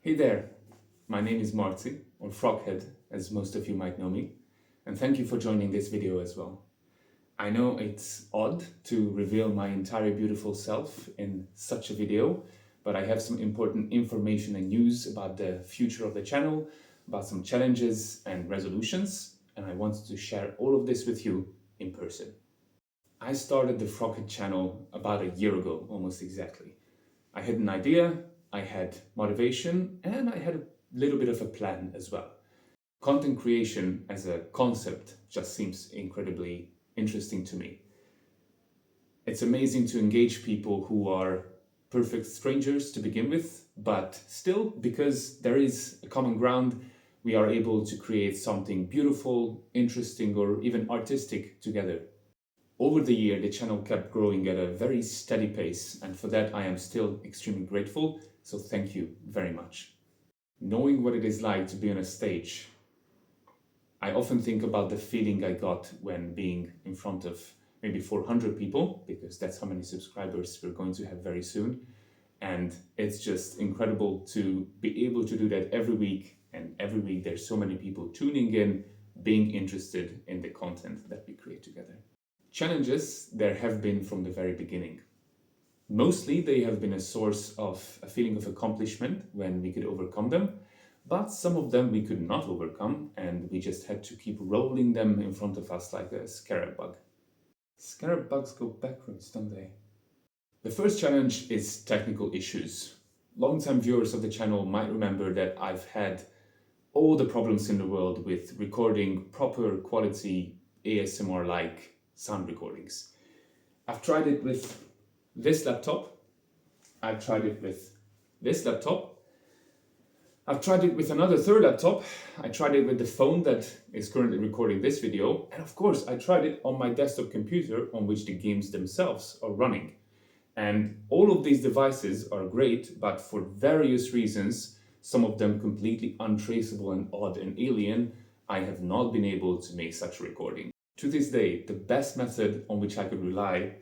Hey there, my name is Marty, or Froghead, as most of you might know me, and thank you for joining this video as well. I know it's odd to reveal my entire beautiful self in such a video, but I have some important information and news about the future of the channel, about some challenges and resolutions, and I wanted to share all of this with you in person. I started the Froghead channel about a year ago, almost exactly. I had an idea, I had motivation, and I had a little bit of a plan as well. Content creation as a concept just seems incredibly interesting to me. It's amazing to engage people who are perfect strangers to begin with, but still, because there is a common ground, we are able to create something beautiful, interesting, or even artistic together. Over the year, the channel kept growing at a very steady pace, and for that I am still extremely grateful, so thank you very much. Knowing what it is like to be on a stage, I often think about the feeling I got when being in front of maybe 400 people, because that's how many subscribers we're going to have very soon, and it's just incredible to be able to do that every week, and every week there's so many people tuning in, being interested in the content that we create together. Challenges there have been from the very beginning. Mostly they have been a source of a feeling of accomplishment when we could overcome them, but some of them we could not overcome and we just had to keep rolling them in front of us like a scarab bug. Scarab bugs go backwards, don't they? The first challenge is technical issues. Long-time viewers of the channel might remember that I've had all the problems in the world with recording proper quality ASMR-like sound recordings. I've tried it with this laptop, I've tried it with this laptop, I've tried it with another third laptop, I tried it with the phone that is currently recording this video, and of course I tried it on my desktop computer on which the games themselves are running. And all of these devices are great, but for various reasons, some of them completely untraceable and odd and alien, I have not been able to make such a recording. To this day, the best method on which I could rely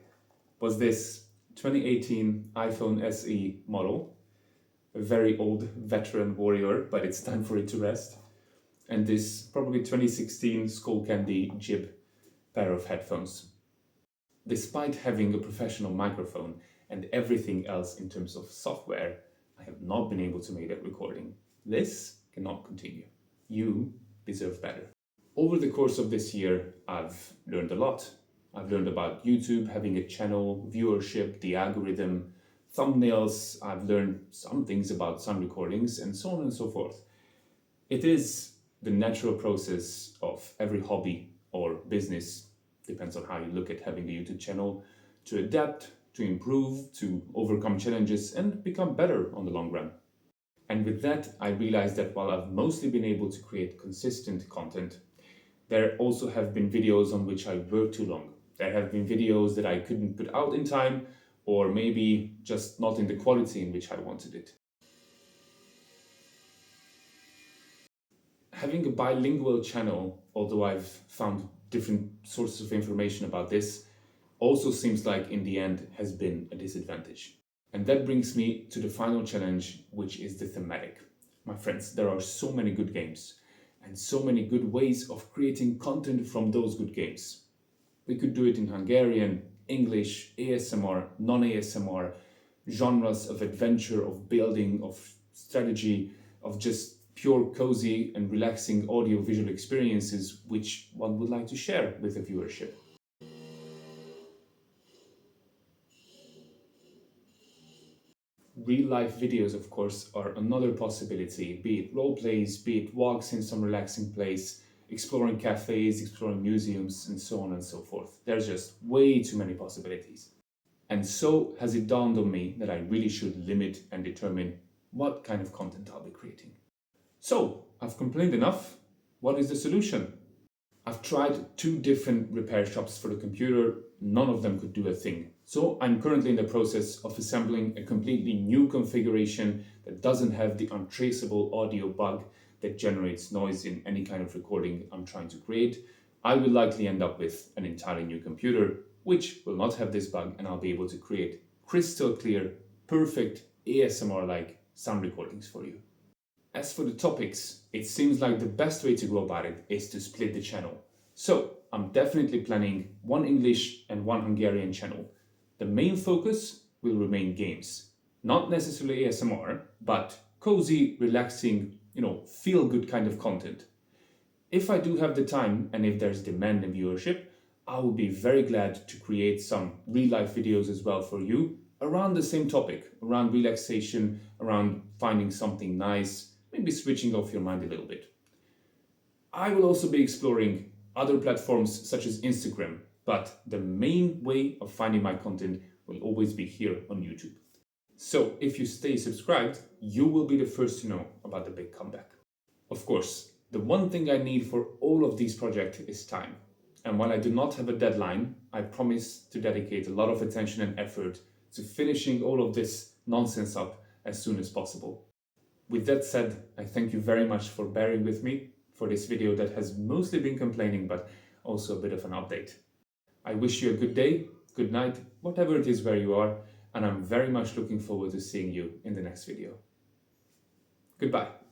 was this 2018 iPhone SE model, a very old veteran warrior, but it's time for it to rest, and this probably 2016 Skullcandy Jib pair of headphones. Despite having a professional microphone and everything else in terms of software, I have not been able to make that recording. This cannot continue. You deserve better. Over the course of this year, I've learned a lot. I've learned about YouTube, having a channel, viewership, the algorithm, thumbnails. I've learned some things about sound recordings and so on and so forth. It is the natural process of every hobby or business, depends on how you look at having a YouTube channel, to adapt, to improve, to overcome challenges and become better on the long run. And with that, I realized that while I've mostly been able to create consistent content, there also have been videos on which I worked too long. There have been videos that I couldn't put out in time, or maybe just not in the quality in which I wanted it. Having a bilingual channel, although I've found different sources of information about this, also seems like in the end has been a disadvantage. And that brings me to the final challenge, which is the thematic. My friends, there are so many good games and so many good ways of creating content from those good games. We could do it in Hungarian, English, ASMR, non-ASMR, genres of adventure, of building, of strategy, of just pure cozy and relaxing audio-visual experiences which one would like to share with the viewership. Real-life videos, of course, are another possibility, be it role plays, be it walks in some relaxing place, exploring cafes, exploring museums, and so on and so forth. There's just way too many possibilities. And so has it dawned on me that I really should limit and determine what kind of content I'll be creating. So, I've complained enough. What is the solution? I've tried 2 different repair shops for the computer, none of them could do a thing. So I'm currently in the process of assembling a completely new configuration that doesn't have the untraceable audio bug that generates noise in any kind of recording I'm trying to create. I will likely end up with an entirely new computer, which will not have this bug, and I'll be able to create crystal clear, perfect ASMR-like sound recordings for you. As for the topics, it seems like the best way to go about it is to split the channel. So I'm definitely planning one English and one Hungarian channel. The main focus will remain games. Not necessarily ASMR, but cozy, relaxing, feel-good kind of content. If I do have the time and if there's demand and viewership, I will be very glad to create some real-life videos as well for you around the same topic, around relaxation, around finding something nice, maybe switching off your mind a little bit. I will also be exploring other platforms such as Instagram, but the main way of finding my content will always be here on YouTube. So if you stay subscribed, you will be the first to know about the big comeback. Of course, the one thing I need for all of these projects is time. And while I do not have a deadline, I promise to dedicate a lot of attention and effort to finishing all of this nonsense up as soon as possible. With that said, I thank you very much for bearing with me for this video that has mostly been complaining, but also a bit of an update. I wish you a good day, good night, whatever it is where you are, and I'm very much looking forward to seeing you in the next video. Goodbye.